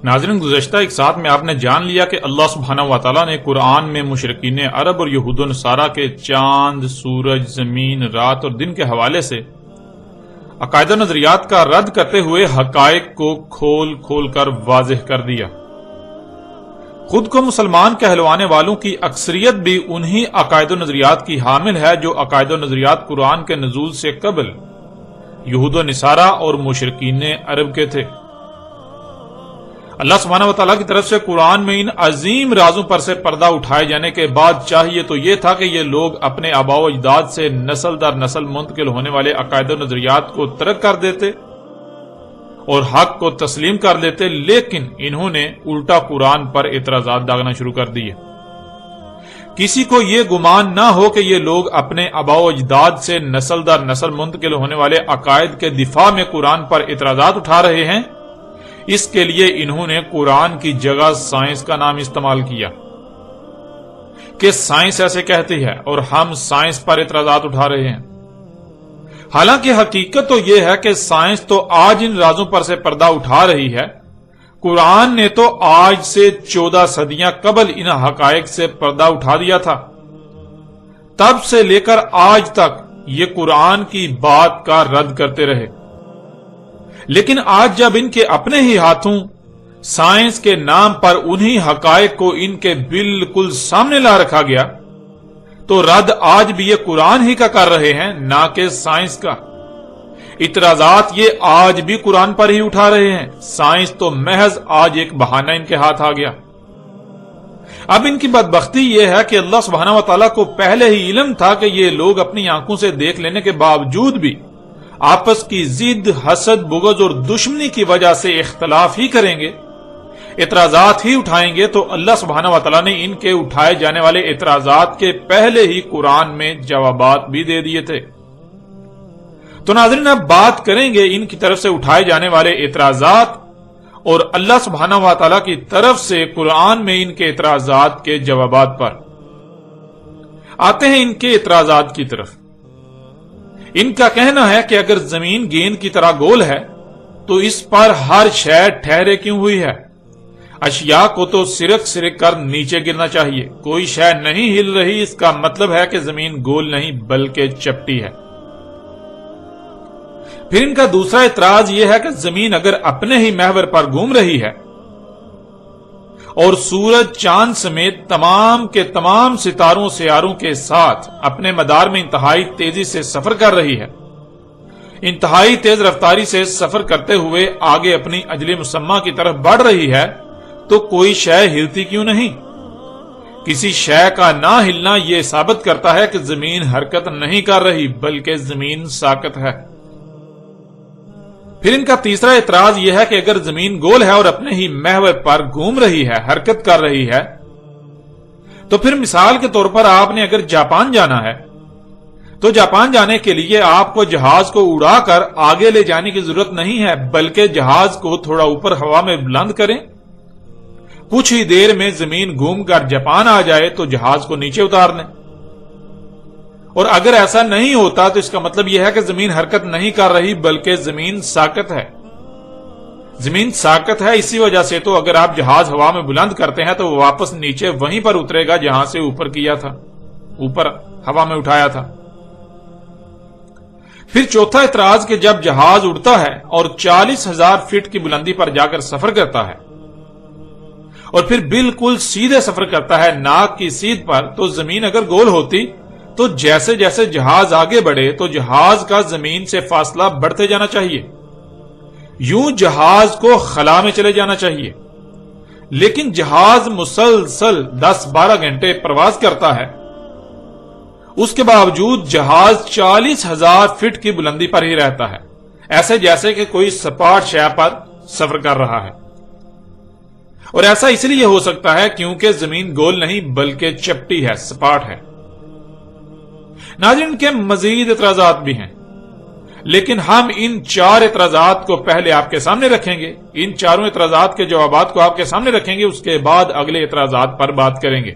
ناظرین، گزشتہ ایک ساتھ میں آپ نے جان لیا کہ اللہ سبحانہ و تعالیٰ نے قرآن میں مشرکین عرب اور یہود و نصارہ کے چاند، سورج، زمین، رات اور دن کے حوالے سے عقائد و نظریات کا رد کرتے ہوئے حقائق کو کھول کھول کر واضح کر دیا۔ خود کو مسلمان کہلوانے والوں کی اکثریت بھی انہی عقائد و نظریات کی حامل ہے جو عقائد و نظریات قرآن کے نزول سے قبل یہود و نصارہ اور مشرکین عرب کے تھے۔ اللہ سبحانہ و تعالیٰ کی طرف سے قرآن میں ان عظیم رازوں پر سے پردہ اٹھائے جانے کے بعد چاہیے تو یہ تھا کہ یہ لوگ اپنے آباء و اجداد سے نسل در نسل منتقل ہونے والے عقائد و نظریات کو ترک کر دیتے اور حق کو تسلیم کر لیتے، لیکن انہوں نے الٹا قرآن پر اعتراضات داغنا شروع کر دیے۔ کسی کو یہ گمان نہ ہو کہ یہ لوگ اپنے آباء و اجداد سے نسل در نسل منتقل ہونے والے عقائد کے دفاع میں قرآن پر اعتراضات اٹھا رہے ہیں۔ اس کے لیے انہوں نے قرآن کی جگہ سائنس کا نام استعمال کیا کہ سائنس ایسے کہتی ہے اور ہم سائنس پر اعتراضات اٹھا رہے ہیں۔ حالانکہ حقیقت تو یہ ہے کہ سائنس تو آج ان رازوں پر سے پردہ اٹھا رہی ہے، قرآن نے تو آج سے 14 صدیاں قبل ان حقائق سے پردہ اٹھا دیا تھا۔ تب سے لے کر آج تک یہ قرآن کی بات کا رد کرتے رہے، لیکن آج جب ان کے اپنے ہی ہاتھوں سائنس کے نام پر انہی حقائق کو ان کے بالکل سامنے لا رکھا گیا تو رد آج بھی یہ قرآن ہی کا کر رہے ہیں، نہ کہ سائنس کا۔ اعتراضات یہ آج بھی قرآن پر ہی اٹھا رہے ہیں، سائنس تو محض آج ایک بہانہ ان کے ہاتھ آ گیا۔ اب ان کی بدبختی یہ ہے کہ اللہ سبحانہ و تعالیٰ کو پہلے ہی علم تھا کہ یہ لوگ اپنی آنکھوں سے دیکھ لینے کے باوجود بھی آپس کی ضد، حسد، بغض اور دشمنی کی وجہ سے اختلاف ہی کریں گے، اعتراضات ہی اٹھائیں گے، تو اللہ سبحانہ و تعالیٰ نے ان کے اٹھائے جانے والے اعتراضات کے پہلے ہی قرآن میں جوابات بھی دے دیے تھے۔ تو ناظرین، اب بات کریں گے ان کی طرف سے اٹھائے جانے والے اعتراضات اور اللہ سبحانہ و تعالیٰ کی طرف سے قرآن میں ان کے اعتراضات کے جوابات پر۔ آتے ہیں ان کے اعتراضات کی طرف۔ ان کا کہنا ہے کہ اگر زمین گیند کی طرح گول ہے تو اس پر ہر شے ٹھہرے کیوں ہوئی ہے؟ اشیاء کو تو سرک سرک کر نیچے گرنا چاہیے، کوئی شے نہیں ہل رہی، اس کا مطلب ہے کہ زمین گول نہیں بلکہ چپٹی ہے۔ پھر ان کا دوسرا اعتراض یہ ہے کہ زمین اگر اپنے ہی محور پر گھوم رہی ہے اور سورج، چاند سمیت تمام کے تمام ستاروں سیاروں کے ساتھ اپنے مدار میں انتہائی تیزی سے سفر کر رہی ہے، انتہائی تیز رفتاری سے سفر کرتے ہوئے آگے اپنی اجل مسمى کی طرف بڑھ رہی ہے، تو کوئی شے ہلتی کیوں نہیں؟ کسی شے کا نہ ہلنا یہ ثابت کرتا ہے کہ زمین حرکت نہیں کر رہی بلکہ زمین ساکت ہے۔ پھر ان کا تیسرا اعتراض یہ ہے کہ اگر زمین گول ہے اور اپنے ہی محور پر گھوم رہی ہے، حرکت کر رہی ہے، تو پھر مثال کے طور پر آپ نے اگر جاپان جانا ہے تو جاپان جانے کے لیے آپ کو جہاز کو اڑا کر آگے لے جانے کی ضرورت نہیں ہے، بلکہ جہاز کو تھوڑا اوپر ہوا میں بلند کریں، کچھ ہی دیر میں زمین گھوم کر جاپان آ جائے تو جہاز کو نیچے اتار لیں۔ اور اگر ایسا نہیں ہوتا تو اس کا مطلب یہ ہے کہ زمین حرکت نہیں کر رہی بلکہ زمین ساکت ہے۔ زمین ساکت ہے، اسی وجہ سے تو اگر آپ جہاز ہوا میں بلند کرتے ہیں تو وہ واپس نیچے وہیں پر اترے گا جہاں سے اوپر کیا تھا، اوپر ہوا میں اٹھایا تھا۔ پھر چوتھا اعتراض کہ جب جہاز اڑتا ہے اور 40,000 فٹ کی بلندی پر جا کر سفر کرتا ہے اور پھر بالکل سیدھے سفر کرتا ہے ناک کی سیدھ پر، تو زمین اگر گول ہوتی تو جیسے جیسے جہاز آگے بڑھے تو جہاز کا زمین سے فاصلہ بڑھتے جانا چاہیے، یوں جہاز کو خلا میں چلے جانا چاہیے، لیکن جہاز مسلسل 10-12 گھنٹے پرواز کرتا ہے، اس کے باوجود جہاز 40,000 فٹ کی بلندی پر ہی رہتا ہے، ایسے جیسے کہ کوئی سپاٹ شے پر سفر کر رہا ہے۔ اور ایسا اس لیے ہو سکتا ہے کیونکہ زمین گول نہیں بلکہ چپٹی ہے، سپاٹ ہے۔ ناظرین، کے مزید اعتراضات بھی ہیں، لیکن ہم ان 4 اعتراضات کو پہلے آپ کے سامنے رکھیں گے، ان چاروں اعتراضات کے جوابات کو آپ کے سامنے رکھیں گے، اس کے بعد اگلے اعتراضات پر بات کریں گے۔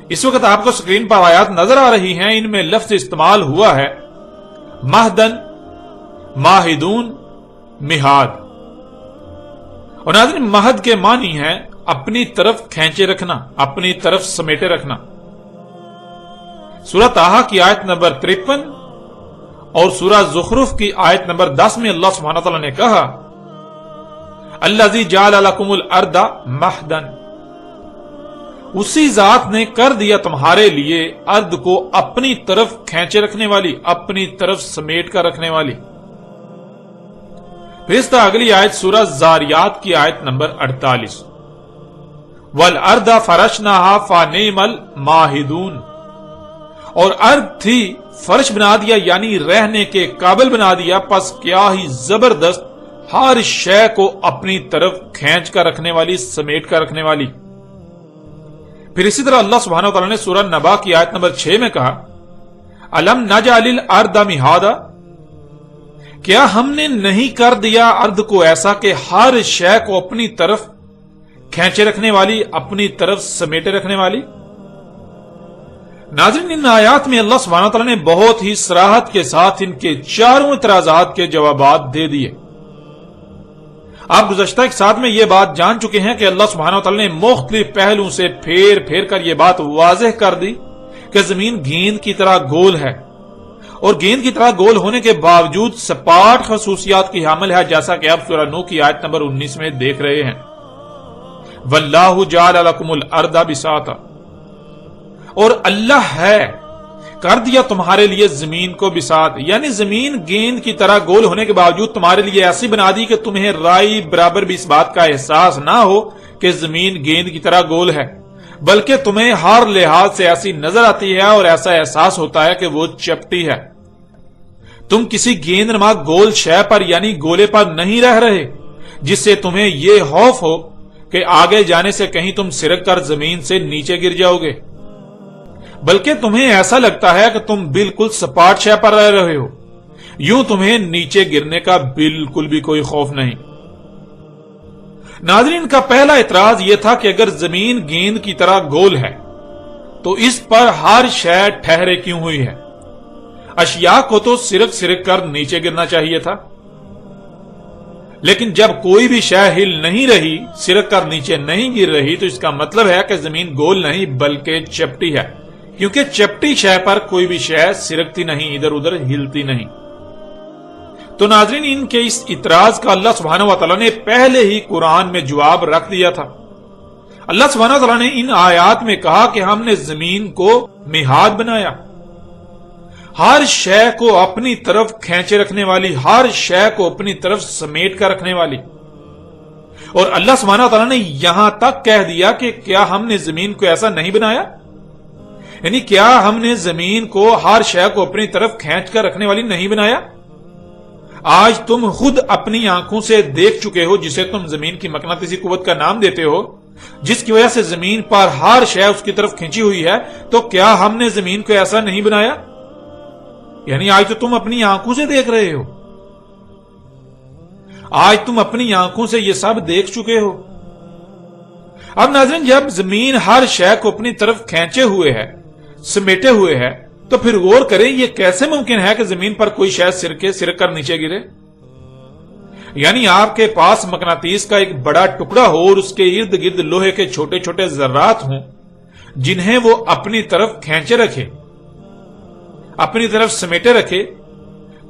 اس وقت آپ کو سکرین پر آیات نظر آ رہی ہیں، ان میں لفظ استعمال ہوا ہے مہدن، ماہدون، مہاد، اور ناظرین مہد کے معنی ہے اپنی طرف کھینچے رکھنا، اپنی طرف سمیٹے رکھنا۔ سورہ طٰہٰ کی آیت نمبر 53 اور سورہ زخرف کی آیت نمبر 10 میں اللہ سبحانہ وتعالی نے کہا الذی جعل لکم الارض مہدا، اسی ذات نے کر دیا تمہارے لیے ارض کو اپنی طرف کھینچے رکھنے والی، اپنی طرف سمیٹ کر رکھنے والی۔ پھر اس طرح اگلی آیت سورہ زاریات کی آیت نمبر 48 والارض فرشناہا فنعم الماہدون، اور ارض تھی فرش بنا دیا یعنی رہنے کے قابل بنا دیا، پس کیا ہی زبردست ہر شے کو اپنی طرف کھینچ کر رکھنے والی، سمیٹ کر رکھنے والی۔ پھر اسی طرح اللہ سبحانہ وتعالی نے سورہ نبا کی آیت نمبر 6 میں کہا الم نجعل الارض مہادا، کیا ہم نے نہیں کر دیا ارض کو ایسا کہ ہر شے کو اپنی طرف کھینچے رکھنے والی، اپنی طرف سمیٹے رکھنے والی۔ ناظرین ان آیات میں اللہ سبحانہ وتعالی نے بہت ہی صراحت کے ساتھ ان کے چاروں اعتراضات کے جوابات دے دیے۔ آپ گزشتہ ایک ساتھ میں یہ بات جان چکے ہیں کہ اللہ سبحانہ وتعالی نے مختلف پہلوں سے پھیر پھیر کر یہ بات واضح کر دی کہ زمین گیند کی طرح گول ہے، اور گیند کی طرح گول ہونے کے باوجود سپاٹ خصوصیات کی حامل ہے، جیسا کہ آپ سورہ نوح کی آیت نمبر 19 میں دیکھ رہے ہیں واللہ جعل لکم الارض بساطا، اور اللہ ہے کر دیا تمہارے لیے زمین کو بساط، یعنی زمین گیند کی طرح گول ہونے کے باوجود تمہارے لیے ایسی بنا دی کہ تمہیں رائی برابر بھی اس بات کا احساس نہ ہو کہ زمین گیند کی طرح گول ہے، بلکہ تمہیں ہر لحاظ سے ایسی نظر آتی ہے اور ایسا احساس ہوتا ہے کہ وہ چپٹی ہے۔ تم کسی گیند نما گول شے پر یعنی گولے پر نہیں رہ رہے جس سے تمہیں یہ خوف ہو کہ آگے جانے سے کہیں تم سرک کر زمین سے نیچے گر جاؤ گے، بلکہ تمہیں ایسا لگتا ہے کہ تم بالکل سپاٹ شے پر رہ رہے ہو، یوں تمہیں نیچے گرنے کا بالکل بھی کوئی خوف نہیں۔ ناظرین کا پہلا اعتراض یہ تھا کہ اگر زمین گیند کی طرح گول ہے تو اس پر ہر شے ٹھہرے کیوں ہوئی ہے؟ اشیاء کو تو سرک سرک کر نیچے گرنا چاہیے تھا، لیکن جب کوئی بھی شے ہل نہیں رہی، سرک کر نیچے نہیں گر رہی، تو اس کا مطلب ہے کہ زمین گول نہیں بلکہ چپٹی ہے، کیونکہ چپٹی شے پر کوئی بھی شے سرکتی نہیں، ادھر ادھر ہلتی نہیں۔ تو ناظرین ان کے اس اعتراض کا اللہ سبحانہ وتعالی نے پہلے ہی قرآن میں جواب رکھ دیا تھا۔ اللہ سبحانہ وتعالی نے ان آیات میں کہا کہ ہم نے زمین کو مہاد بنایا، ہر شے کو اپنی طرف کھینچے رکھنے والی، ہر شے کو اپنی طرف سمیٹ کر رکھنے والی۔ اور اللہ سبحانہ وتعالی نے یہاں تک کہہ دیا کہ کیا ہم نے زمین کو ایسا نہیں بنایا، یعنی کیا ہم نے زمین کو ہر شے کو اپنی طرف کھینچ کر رکھنے والی نہیں بنایا؟ آج تم خود اپنی آنکھوں سے دیکھ چکے ہو، جسے تم زمین کی مقناطیسی قوت کا نام دیتے ہو، جس کی وجہ سے زمین پر ہر شے اس کی طرف کھینچی ہوئی ہے، تو کیا ہم نے زمین کو ایسا نہیں بنایا؟ یعنی آج تو تم اپنی آنکھوں سے دیکھ رہے ہو، آج تم اپنی آنکھوں سے یہ سب دیکھ چکے ہو۔ اب ناظرین جب زمین ہر شے کو اپنی طرف کھینچے ہوئے ہے، سمیٹے ہوئے ہے، تو پھر غور کریں یہ کیسے ممکن ہے کہ زمین پر کوئی شے سرک کر نیچے گرے؟ یعنی آپ کے پاس مقناطیس کا ایک بڑا ٹکڑا ہو اور اس کے ارد گرد لوہے کے چھوٹے چھوٹے ذرات ہوں جنہیں وہ اپنی طرف کھینچے رکھے، اپنی طرف سمیٹے رکھے،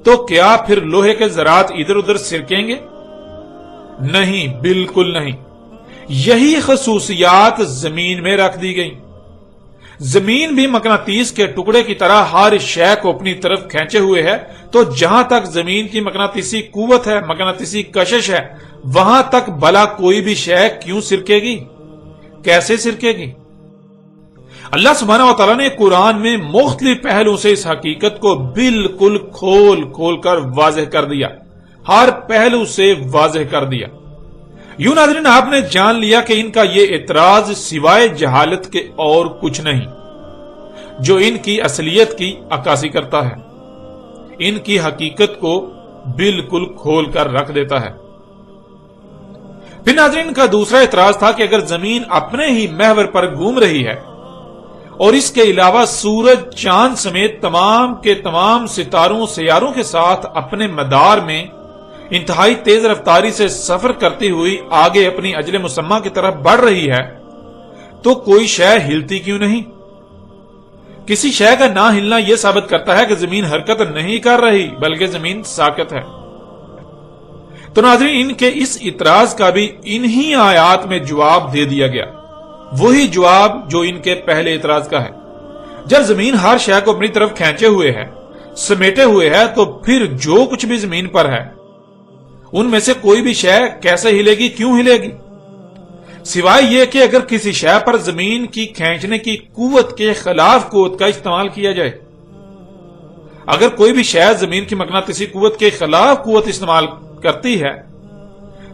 تو کیا پھر لوہے کے ذرات ادھر ادھر سرکیں گے؟ نہیں، بالکل نہیں۔ یہی خصوصیات زمین میں رکھ دی گئی۔ زمین بھی مقناطیس کے ٹکڑے کی طرح ہر شے کو اپنی طرف کھینچے ہوئے ہے، تو جہاں تک زمین کی مقناطیسی قوت ہے، مقناطیسی کشش ہے، وہاں تک بھلا کوئی بھی شے کیوں سرکے گی؟ کیسے سرکے گی؟ اللہ سبحانہ وتعالی نے قرآن میں مختلف پہلوں سے اس حقیقت کو بالکل کھول کھول کر واضح کر دیا، ہر پہلو سے واضح کر دیا۔ یوں ناظرین آپ نے جان لیا کہ ان کا یہ اعتراض سوائے جہالت کے اور کچھ نہیں، جو ان کی اصلیت کی عکاسی کرتا ہے، ان کی حقیقت کو بالکل کھول کر رکھ دیتا ہے۔ پھر ناظرین کا دوسرا اعتراض تھا کہ اگر زمین اپنے ہی محور پر گھوم رہی ہے اور اس کے علاوہ سورج، چاند سمیت تمام کے تمام ستاروں سیاروں کے ساتھ اپنے مدار میں انتہائی تیز رفتاری سے سفر کرتی ہوئی آگے اپنی اجل مسمہ کی طرف بڑھ رہی ہے تو کوئی شے ہلتی کیوں نہیں؟ کسی شے کا نہ ہلنا یہ ثابت کرتا ہے کہ زمین حرکت نہیں کر رہی بلکہ زمین ساکت ہے۔ تو ناظرین، ان کے اس اعتراض کا بھی انہی آیات میں جواب دے دیا گیا، وہی جواب جو ان کے پہلے اعتراض کا ہے۔ جب زمین ہر شے کو اپنی طرف کھینچے ہوئے ہے، سمیٹے ہوئے ہے، تو پھر جو کچھ بھی زمین پر ہے ان میں سے کوئی بھی شے کیسے ہلے گی، کیوں ہلے گی؟ سوائے یہ کہ اگر کسی شے پر زمین کی کھینچنے کی قوت کے خلاف قوت کا استعمال کیا جائے۔ اگر کوئی بھی شے زمین کی مقناطیسی قوت کے خلاف قوت استعمال کرتی ہے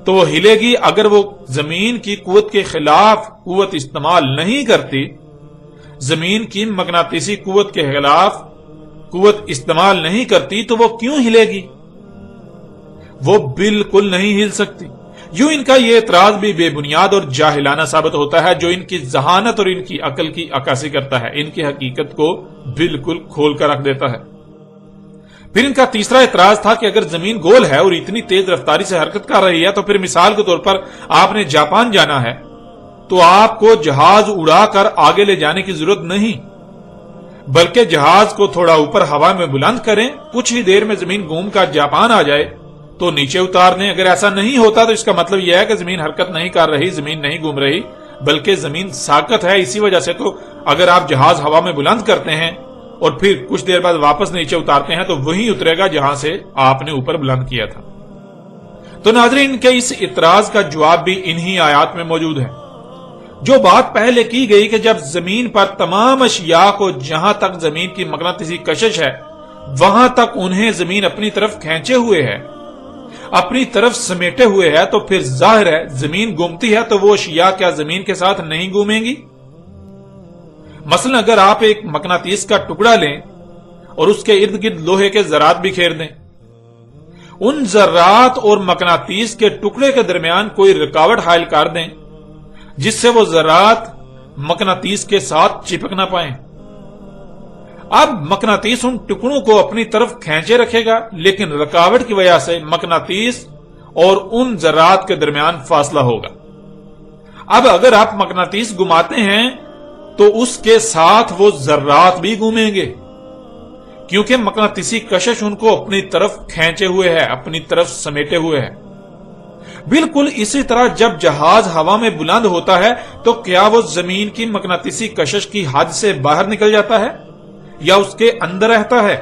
تو وہ ہلے گی۔ اگر وہ زمین کی قوت کے خلاف قوت استعمال نہیں کرتی، زمین کی مقناطیسی قوت کے خلاف قوت استعمال نہیں کرتی، تو وہ کیوں ہلے گی؟ وہ بالکل نہیں ہل سکتی۔ یوں ان کا یہ اعتراض بھی بے بنیاد اور جاہلانہ ثابت ہوتا ہے، جو ان کی ذہانت اور ان کی عقل کی عکاسی کرتا ہے، ان کی حقیقت کو بالکل کھول کر رکھ دیتا ہے۔ پھر ان کا تیسرا اعتراض تھا کہ اگر زمین گول ہے اور اتنی تیز رفتاری سے حرکت کر رہی ہے تو پھر مثال کے طور پر آپ نے جاپان جانا ہے تو آپ کو جہاز اڑا کر آگے لے جانے کی ضرورت نہیں، بلکہ جہاز کو تھوڑا اوپر ہوا میں بلند کریں، کچھ ہی دیر میں زمین گھوم کر جاپان آ جائے تو نیچے اتار دیں۔ اگر ایسا نہیں ہوتا تو اس کا مطلب یہ ہے کہ زمین حرکت نہیں کر رہی، زمین نہیں گھوم رہی بلکہ زمین ساکت ہے۔ اسی وجہ سے تو اگر آپ جہاز ہوا میں بلند کرتے ہیں اور پھر کچھ دیر بعد واپس نیچے اتارتے ہیں تو وہی اترے گا جہاں سے آپ نے اوپر بلند کیا تھا۔ تو ناظرین، ان کے اس اعتراض کا جواب بھی انہی آیات میں موجود ہے۔ جو بات پہلے کی گئی کہ جب زمین پر تمام اشیاء کو جہاں تک زمین کی مقناطیسی کشش ہے وہاں تک انہیں زمین اپنی طرف کھینچے ہوئے ہے، اپنی طرف سمیٹے ہوئے ہے، تو پھر ظاہر ہے زمین گھومتی ہے تو وہ اشیاء کیا زمین کے ساتھ نہیں گھومیں گی؟ مثلا اگر آپ ایک مقناطیس کا ٹکڑا لیں اور اس کے ارد گرد لوہے کے ذرات بکھیر دیں، ان ذرات اور مقناطیس کے ٹکڑے کے درمیان کوئی رکاوٹ حائل کر دیں جس سے وہ ذرات مقناطیس کے ساتھ چپک نہ پائیں۔ اب مقناطیس ان ٹکڑوں کو اپنی طرف کھینچے رکھے گا، لیکن رکاوٹ کی وجہ سے مقناطیس اور ان ذرات کے درمیان فاصلہ ہوگا۔ اب اگر آپ مقناطیس گھماتے ہیں تو اس کے ساتھ وہ ذرات بھی گھومیں گے، کیونکہ مقناطیسی کشش ان کو اپنی طرف کھینچے ہوئے ہے، اپنی طرف سمیٹے ہوئے ہے۔ بالکل اسی طرح جب جہاز ہوا میں بلند ہوتا ہے تو کیا وہ زمین کی مقناطیسی کشش کی حد سے باہر نکل جاتا ہے یا اس کے اندر رہتا ہے؟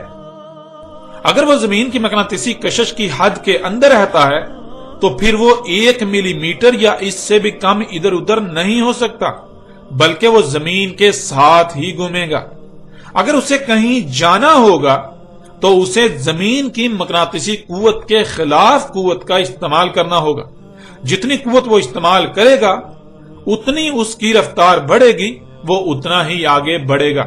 اگر وہ زمین کی مقناطیسی کشش کی حد کے اندر رہتا ہے تو پھر وہ 1 ملی میٹر یا اس سے بھی کم ادھر ادھر نہیں ہو سکتا، بلکہ وہ زمین کے ساتھ ہی گھومے گا۔ اگر اسے کہیں جانا ہوگا تو اسے زمین کی مقناطیسی قوت کے خلاف قوت کا استعمال کرنا ہوگا۔ جتنی قوت وہ استعمال کرے گا اتنی اس کی رفتار بڑھے گی، وہ اتنا ہی آگے بڑھے گا۔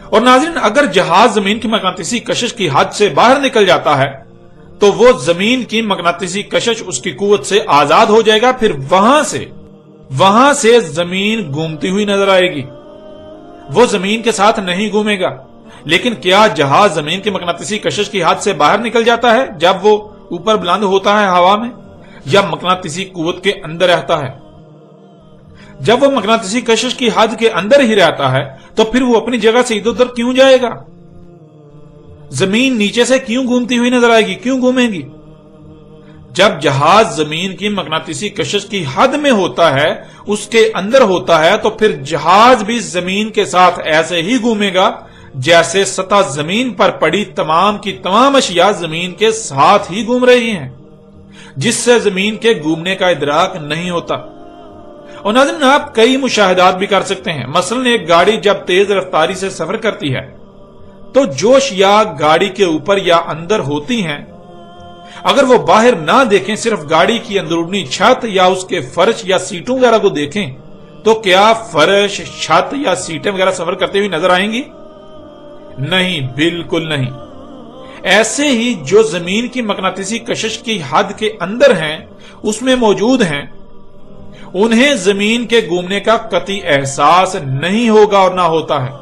اور ناظرین، اگر جہاز زمین کی مقناطیسی کشش کی حد سے باہر نکل جاتا ہے تو وہ زمین کی مقناطیسی کشش اس کی قوت سے آزاد ہو جائے گا، پھر وہاں سے زمین گھومتی ہوئی نظر آئے گی، وہ زمین کے ساتھ نہیں گھومے گا۔ لیکن کیا جہاز زمین کی مقناطیسی کشش کی حد سے باہر نکل جاتا ہے جب وہ اوپر بلند ہوتا ہے ہوا میں، یا مقناطیسی قوت کے اندر رہتا ہے؟ جب وہ مقناطیسی کشش کی حد کے اندر ہی رہتا ہے تو پھر وہ اپنی جگہ سے ادھر ادھر کیوں جائے گا؟ زمین نیچے سے کیوں گھومتی ہوئی نظر آئے گی، کیوں گھومے گی؟ جب جہاز زمین کی مقناطیسی کشش کی حد میں ہوتا ہے، اس کے اندر ہوتا ہے، تو پھر جہاز بھی زمین کے ساتھ ایسے ہی گھومے گا جیسے سطح زمین پر پڑی تمام کی تمام اشیاء زمین کے ساتھ ہی گھوم رہی ہیں، جس سے زمین کے گھومنے کا ادراک نہیں ہوتا۔ اور ناظرین، آپ کئی مشاہدات بھی کر سکتے ہیں۔ مثلا ایک گاڑی جب تیز رفتاری سے سفر کرتی ہے تو جو اشیاء گاڑی کے اوپر یا اندر ہوتی ہیں، اگر وہ باہر نہ دیکھیں، صرف گاڑی کی اندرونی چھت یا اس کے فرش یا سیٹوں وغیرہ کو دیکھیں، تو کیا فرش، چھت یا سیٹیں وغیرہ سفر کرتے ہوئے نظر آئیں گی؟ نہیں، بالکل نہیں۔ ایسے ہی جو زمین کی مقناطیسی کشش کی حد کے اندر ہیں، اس میں موجود ہیں، انہیں زمین کے گھومنے کا قطعی احساس نہیں ہوگا اور نہ ہوتا ہے،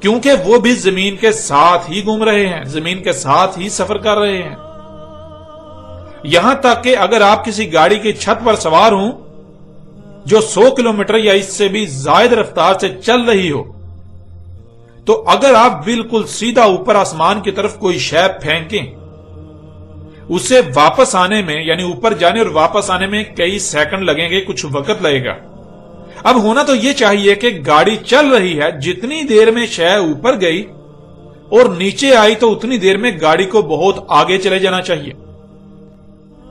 کیونکہ وہ بھی زمین کے ساتھ ہی گھوم رہے ہیں، زمین کے ساتھ ہی سفر کر رہے ہیں۔ یہاں تک کہ اگر آپ کسی گاڑی کی چھت پر سوار ہوں جو 100 کلومیٹر یا اس سے بھی زائد رفتار سے چل رہی ہو، تو اگر آپ بالکل سیدھا اوپر آسمان کی طرف کوئی شے پھینکیں، اسے واپس آنے میں، یعنی اوپر جانے اور واپس آنے میں کئی سیکنڈ لگیں گے، کچھ وقت لگے گا۔ اب ہونا تو یہ چاہیے کہ گاڑی چل رہی ہے، جتنی دیر میں شے اوپر گئی اور نیچے آئی تو اتنی دیر میں گاڑی کو بہت آگے چلے جانا چاہیے،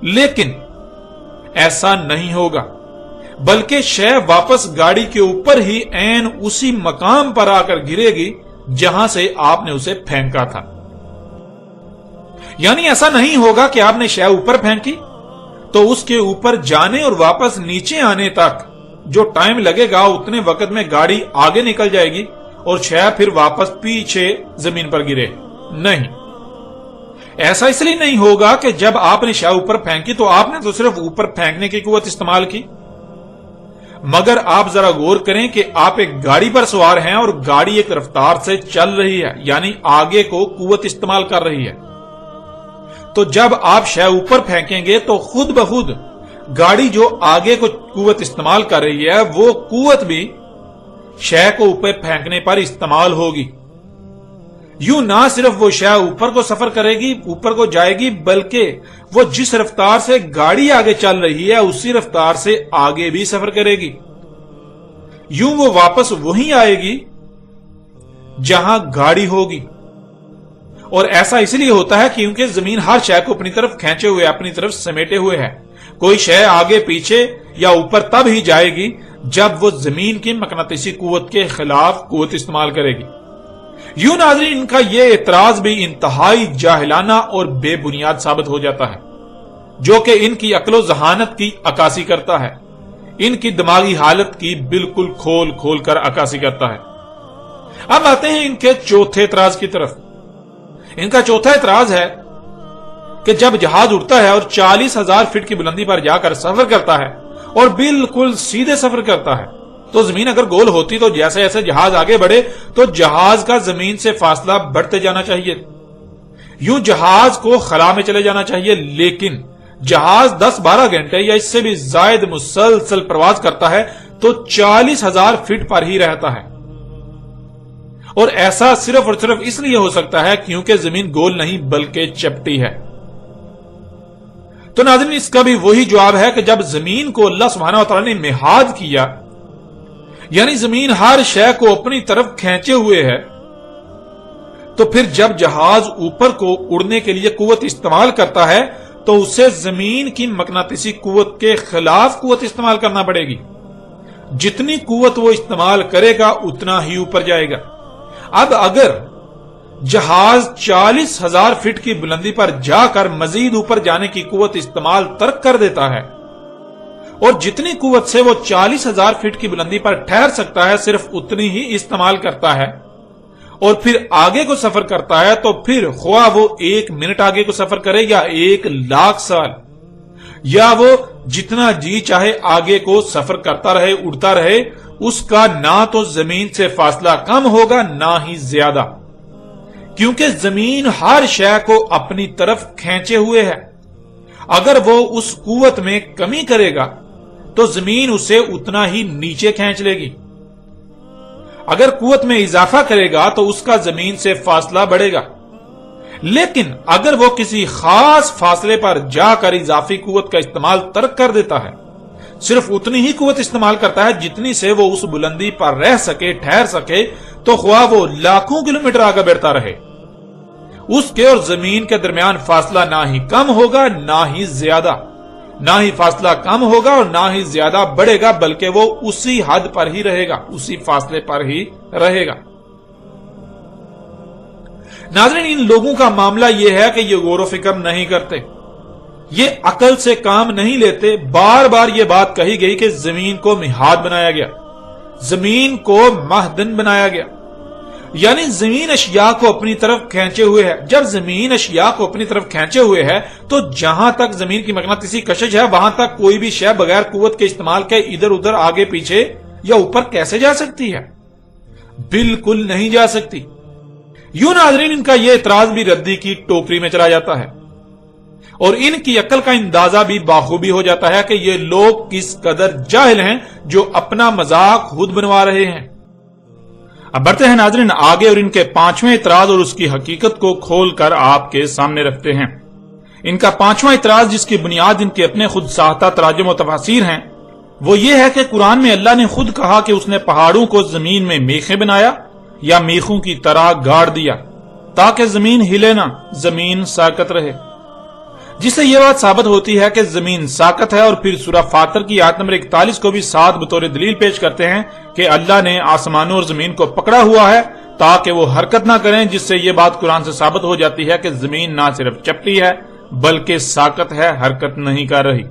لیکن ایسا نہیں ہوگا، بلکہ شے واپس گاڑی کے اوپر ہی عین اسی مقام پر آ کر گرے گی جہاں سے آپ نے اسے پھینکا تھا۔ یعنی ایسا نہیں ہوگا کہ آپ نے شے اوپر پھینکی تو اس کے اوپر جانے اور واپس نیچے آنے تک جو ٹائم لگے گا اتنے وقت میں گاڑی آگے نکل جائے گی اور شے پھر واپس پیچھے زمین پر گرے۔ نہیں، ایسا اس لیے نہیں ہوگا کہ جب آپ نے شے اوپر پھینکی تو آپ نے تو صرف اوپر پھینکنے کی قوت استعمال کی، مگر آپ ذرا غور کریں کہ آپ ایک گاڑی پر سوار ہیں اور گاڑی ایک رفتار سے چل رہی ہے، یعنی آگے کو قوت استعمال کر رہی ہے۔ تو جب آپ شے اوپر پھینکیں گے تو خود بخود گاڑی جو آگے کو قوت استعمال کر رہی ہے وہ قوت بھی شے کو اوپر پھینکنے پر استعمال ہوگی۔ یوں نہ صرف وہ شے اوپر کو سفر کرے گی، اوپر کو جائے گی، بلکہ وہ جس رفتار سے گاڑی آگے چل رہی ہے اسی رفتار سے آگے بھی سفر کرے گی۔ یوں وہ واپس وہیں آئے گی جہاں گاڑی ہوگی، اور ایسا اس لیے ہوتا ہے کیونکہ زمین ہر شے کو اپنی طرف کھینچے ہوئے، اپنی طرف سمیٹے ہوئے ہے۔ کوئی شے آگے پیچھے یا اوپر تب ہی جائے گی جب وہ زمین کی مقناطیسی قوت کے خلاف قوت استعمال کرے گی۔ یوں ناظرین، ان کا یہ اعتراض بھی انتہائی جاہلانہ اور بے بنیاد ثابت ہو جاتا ہے، جو کہ ان کی عقل و ذہانت کی عکاسی کرتا ہے، ان کی دماغی حالت کی بالکل کھول کھول کر عکاسی کرتا ہے۔ اب آتے ہیں ان کے چوتھے اعتراض کی طرف۔ ان کا چوتھا اعتراض ہے کہ جب جہاز اڑتا ہے اور 40,000 فٹ کی بلندی پر جا کر سفر کرتا ہے اور بالکل سیدھے سفر کرتا ہے تو زمین اگر گول ہوتی تو جیسے جیسے جہاز آگے بڑھے تو جہاز کا زمین سے فاصلہ بڑھتے جانا چاہیے، یوں جہاز کو خلا میں چلے جانا چاہیے، لیکن جہاز 10-12 گھنٹے یا اس سے بھی زائد مسلسل پرواز کرتا ہے تو 40,000 فٹ پر ہی رہتا ہے، اور ایسا صرف اور صرف اس لیے ہو سکتا ہے کیونکہ زمین گول نہیں بلکہ چپٹی ہے۔ تو ناظرین، اس کا بھی وہی جواب ہے کہ جب زمین کو اللہ سبحانہ وتعالی نے مہاد کیا، یعنی زمین ہر شے کو اپنی طرف کھینچے ہوئے ہے، تو پھر جب جہاز اوپر کو اڑنے کے لیے قوت استعمال کرتا ہے تو اسے زمین کی مقناطیسی قوت کے خلاف قوت استعمال کرنا پڑے گی۔ جتنی قوت وہ استعمال کرے گا اتنا ہی اوپر جائے گا۔ اب اگر جہاز 40,000 فٹ کی بلندی پر جا کر مزید اوپر جانے کی قوت استعمال ترک کر دیتا ہے اور جتنی قوت سے وہ 40,000 فٹ کی بلندی پر ٹھہر سکتا ہے صرف اتنی ہی استعمال کرتا ہے اور پھر آگے کو سفر کرتا ہے، تو پھر خواہ وہ 1 منٹ آگے کو سفر کرے یا 1,00,000 سال، یا وہ جتنا جی چاہے آگے کو سفر کرتا رہے، اڑتا رہے، اس کا نہ تو زمین سے فاصلہ کم ہوگا نہ ہی زیادہ، کیونکہ زمین ہر شے کو اپنی طرف کھینچے ہوئے ہے۔ اگر وہ اس قوت میں کمی کرے گا تو زمین اسے اتنا ہی نیچے کھینچ لے گی، اگر قوت میں اضافہ کرے گا تو اس کا زمین سے فاصلہ بڑھے گا، لیکن اگر وہ کسی خاص فاصلے پر جا کر اضافی قوت کا استعمال ترک کر دیتا ہے، صرف اتنی ہی قوت استعمال کرتا ہے جتنی سے وہ اس بلندی پر رہ سکے، ٹھہر سکے، تو خواہ وہ لاکھوں کلومیٹر آگے بڑھتا رہے، اس کے اور زمین کے درمیان فاصلہ نہ ہی کم ہوگا نہ ہی زیادہ، نہ ہی فاصلہ کم ہوگا اور نہ ہی زیادہ بڑھے گا، بلکہ وہ اسی حد پر ہی رہے گا، اسی فاصلے پر ہی رہے گا۔ ناظرین، ان لوگوں کا معاملہ یہ ہے کہ یہ غور و فکر نہیں کرتے، یہ عقل سے کام نہیں لیتے۔ بار بار یہ بات کہی گئی کہ زمین کو مہاد بنایا گیا، زمین کو مہدن بنایا گیا، یعنی زمین اشیاء کو اپنی طرف کھینچے ہوئے ہے۔ جب زمین اشیاء کو اپنی طرف کھینچے ہوئے ہے تو جہاں تک زمین کی مقناطیسی کشش ہے وہاں تک کوئی بھی شے بغیر قوت کے استعمال کے ادھر ادھر آگے پیچھے یا اوپر کیسے جا سکتی ہے؟ بالکل نہیں جا سکتی۔ یوں ناظرین، ان کا یہ اعتراض بھی ردی کی ٹوکری میں چلا جاتا ہے، اور ان کی عقل کا اندازہ بھی باخوبی ہو جاتا ہے کہ یہ لوگ کس قدر جاہل ہیں جو اپنا مذاق خود بنوا رہے ہیں۔ اب بڑھتے ہیں ناظرین آگے اور ان کے پانچویں اعتراض اور اس کی حقیقت کو کھول کر آپ کے سامنے رکھتے ہیں۔ ان کا پانچواں اعتراض، جس کی بنیاد ان کے اپنے خود ساختہ تراجم و تفاسیر ہیں، وہ یہ ہے کہ قرآن میں اللہ نے خود کہا کہ اس نے پہاڑوں کو زمین میں میخیں بنایا یا میخوں کی طرح گاڑ دیا تاکہ زمین ہلے نہ، زمین ساکت رہے، جس سے یہ بات ثابت ہوتی ہے کہ زمین ساکت ہے۔ اور پھر سورہ فاطر کی آیت نمبر 41 کو بھی ساتھ بطور دلیل پیش کرتے ہیں کہ اللہ نے آسمانوں اور زمین کو پکڑا ہوا ہے تاکہ وہ حرکت نہ کریں، جس سے یہ بات قرآن سے ثابت ہو جاتی ہے کہ زمین نہ صرف چپٹی ہے بلکہ ساکت ہے، حرکت نہیں کر رہی۔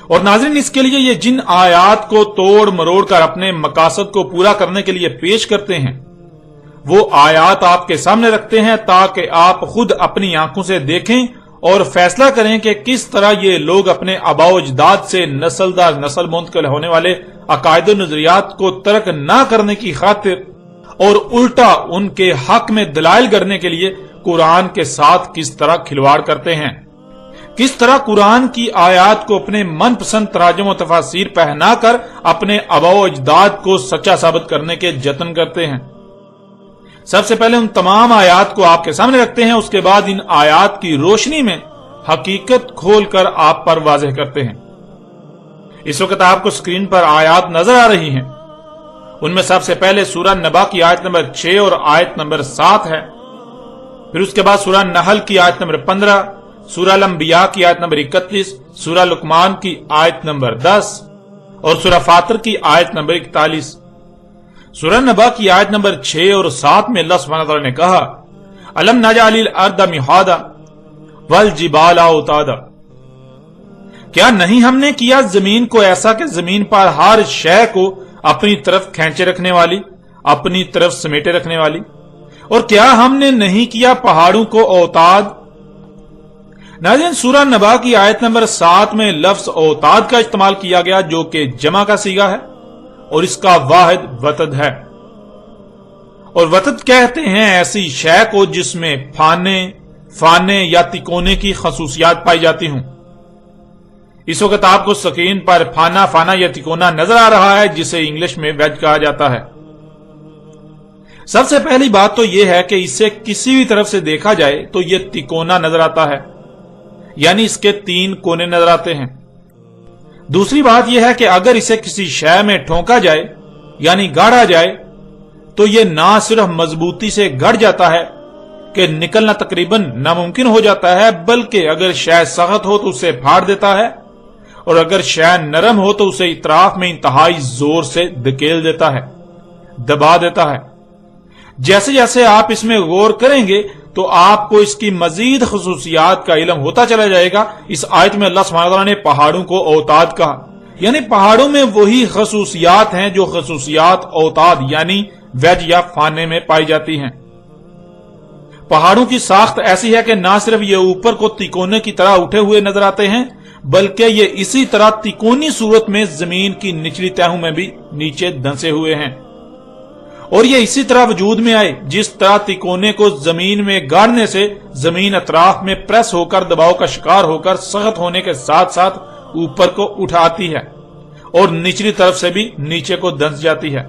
اور ناظرین اس کے لیے یہ جن آیات کو توڑ مروڑ کر اپنے مقاصد کو پورا کرنے کے لیے پیش کرتے ہیں، وہ آیات آپ کے سامنے رکھتے ہیں تاکہ آپ خود اپنی آنکھوں سے دیکھیں اور فیصلہ کریں کہ کس طرح یہ لوگ اپنے آباء و اجداد سے نسل در نسل منتقل ہونے والے عقائد و نظریات کو ترک نہ کرنے کی خاطر اور الٹا ان کے حق میں دلائل کرنے کے لیے قرآن کے ساتھ کس طرح کھلواڑ کرتے ہیں، کس طرح قرآن کی آیات کو اپنے من پسند تراجم و تفاسیر پہنا کر اپنے آباء و اجداد کو سچا ثابت کرنے کے جتن کرتے ہیں۔ سب سے پہلے ان تمام آیات کو آپ کے سامنے رکھتے ہیں، اس کے بعد ان آیات کی روشنی میں حقیقت کھول کر آپ پر واضح کرتے ہیں۔ اس وقت آپ کو سکرین پر آیات نظر آ رہی ہیں، ان میں سب سے پہلے سورہ نبا کی آیت نمبر 6 اور آیت نمبر 7 ہے، پھر اس کے بعد سورہ نحل کی آیت نمبر 15، سورہ الانبیاء کی آیت نمبر 31، سورہ لقمان کی آیت نمبر 10 اور سورہ فاطر کی آیت نمبر 41۔ سورہ نبا کی آیت نمبر 6 اور 7 میں اللہ سبحانہ وتعالی نے کہا الم نجعل الارض مہادا والجبال اوتادا، کیا نہیں ہم نے کیا زمین کو ایسا کہ زمین پر ہر شے کو اپنی طرف کھینچے رکھنے والی، اپنی طرف سمیٹے رکھنے والی، اور کیا ہم نے نہیں کیا پہاڑوں کو اوتاد۔ ناظرین سورہ نبا کی آیت نمبر 7 میں لفظ اوتاد کا استعمال کیا گیا جو کہ جمع کا صیغہ ہے اور اس کا واحد وتد ہے، اور وتد کہتے ہیں ایسی شے کو جس میں فانے یا تکونے کی خصوصیات پائی جاتی ہوں۔ اس وقت آپ کو سکرین پر فانا یا تکونا نظر آ رہا ہے، جسے انگلش میں ویج کہا جاتا ہے۔ سب سے پہلی بات تو یہ ہے کہ اسے کسی بھی طرف سے دیکھا جائے تو یہ تکونا نظر آتا ہے، یعنی اس کے 3 کونے نظر آتے ہیں۔ دوسری بات یہ ہے کہ اگر اسے کسی شے میں ٹھونکا جائے یعنی گاڑا جائے تو یہ نہ صرف مضبوطی سے گڑ جاتا ہے کہ نکلنا تقریباً ناممکن ہو جاتا ہے، بلکہ اگر شے سخت ہو تو اسے پھاڑ دیتا ہے، اور اگر شے نرم ہو تو اسے اطراف میں انتہائی زور سے دھکیل دیتا ہے، دبا دیتا ہے۔ جیسے جیسے آپ اس میں غور کریں گے تو آپ کو اس کی مزید خصوصیات کا علم ہوتا چلا جائے گا۔ اس آیت میں اللہ سبحانہ وتعالی نے پہاڑوں کو اوتاد کہا، یعنی پہاڑوں میں وہی خصوصیات ہیں جو خصوصیات اوتاد یعنی ویج یا فانے میں پائی جاتی ہیں۔ پہاڑوں کی ساخت ایسی ہے کہ نہ صرف یہ اوپر کو تکونے کی طرح اٹھے ہوئے نظر آتے ہیں، بلکہ یہ اسی طرح تکونی صورت میں زمین کی نچلی تہوں میں بھی نیچے دھنسے ہوئے ہیں، اور یہ اسی طرح وجود میں آئے جس طرح تکونے کو زمین میں گاڑنے سے زمین اطراف میں پریس ہو کر دباؤ کا شکار ہو کر سخت ہونے کے ساتھ ساتھ اوپر کو اٹھاتی ہے اور نچلی طرف سے بھی نیچے کو دھنس جاتی ہے۔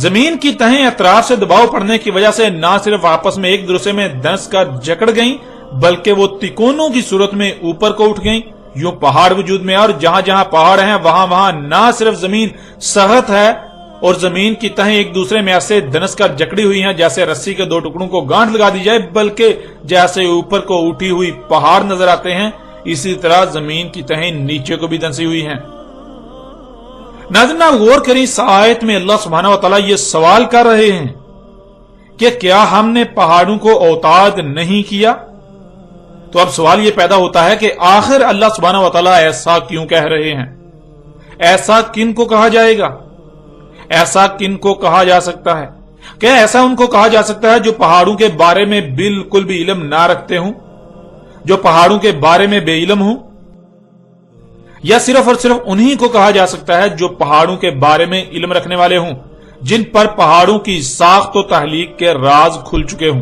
زمین کی تہیں اطراف سے دباؤ پڑنے کی وجہ سے نہ صرف آپس میں ایک دوسرے میں دھنس کر جکڑ گئیں، بلکہ وہ تکونوں کی صورت میں اوپر کو اٹھ گئیں۔ یوں پہاڑ وجود میں، اور جہاں جہاں پہاڑ ہیں وہاں نہ صرف زمین سخت ہے اور زمین کی تہیں ایک دوسرے میں ایسے دھنس کر جکڑی ہوئی ہیں جیسے رسی کے 2 ٹکڑوں کو گانٹھ لگا دی جائے، بلکہ جیسے اوپر کو اٹھی ہوئی پہاڑ نظر آتے ہیں اسی طرح زمین کی تہیں نیچے کو بھی دھنسی ہوئی ہیں۔ ناظرین غور کریں، اس آیت میں اللہ سبحانہ وتعالی یہ سوال کر رہے ہیں کہ کیا ہم نے پہاڑوں کو اوتاد نہیں کیا؟ تو اب سوال یہ پیدا ہوتا ہے کہ آخر اللہ سبحانہ وتعالی ایسا کیوں کہہ رہے ہیں؟ ایسا کن کو کہا جائے گا؟ ایسا کن کو کہا جا سکتا ہے؟ کیا ایسا ان کو کہا جا سکتا ہے جو پہاڑوں کے بارے میں بالکل بھی علم نہ رکھتے ہوں، جو پہاڑوں کے بارے میں بے علم ہوں؟ یا صرف اور صرف انہی کو کہا جا سکتا ہے جو پہاڑوں کے بارے میں علم رکھنے والے ہوں، جن پر پہاڑوں کی ساخت و تخلیق کے راز کھل چکے ہوں؟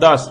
10।